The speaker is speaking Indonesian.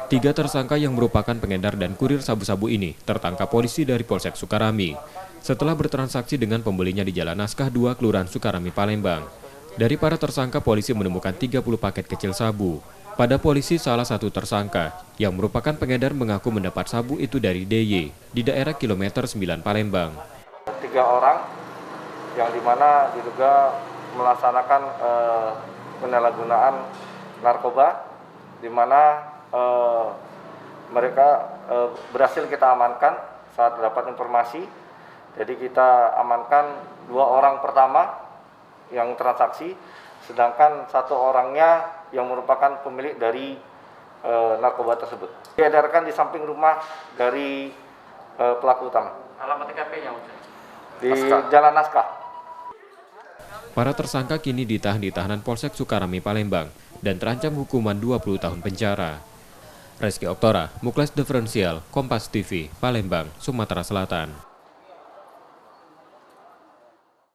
Tiga tersangka yang merupakan pengedar dan kurir sabu-sabu ini tertangkap polisi dari Polsek Sukarami setelah bertransaksi dengan pembelinya di Jalan Naskah 2 Kelurahan Sukarami, Palembang. Dari para tersangka, polisi menemukan 30 paket kecil sabu. Pada polisi, salah satu tersangka yang merupakan pengedar mengaku mendapat sabu itu dari DY di daerah kilometer 9 Palembang. 3 orang yang dimana diduga melaksanakan penyalahgunaan narkoba, di mana mereka berhasil kita amankan saat dapat informasi. Jadi kita amankan 2 orang pertama yang transaksi, sedangkan 1 orangnya yang merupakan pemilik dari narkoba tersebut. Diedarkan di samping rumah dari pelaku utama. Alamat TKP-nya di Jalan Naskah. Para tersangka kini ditahan di tahanan Polsek Sukarami, Palembang dan terancam hukuman 20 tahun penjara. Reski Oktora, Muklas Diferensial, Kompas TV, Palembang, Sumatera Selatan.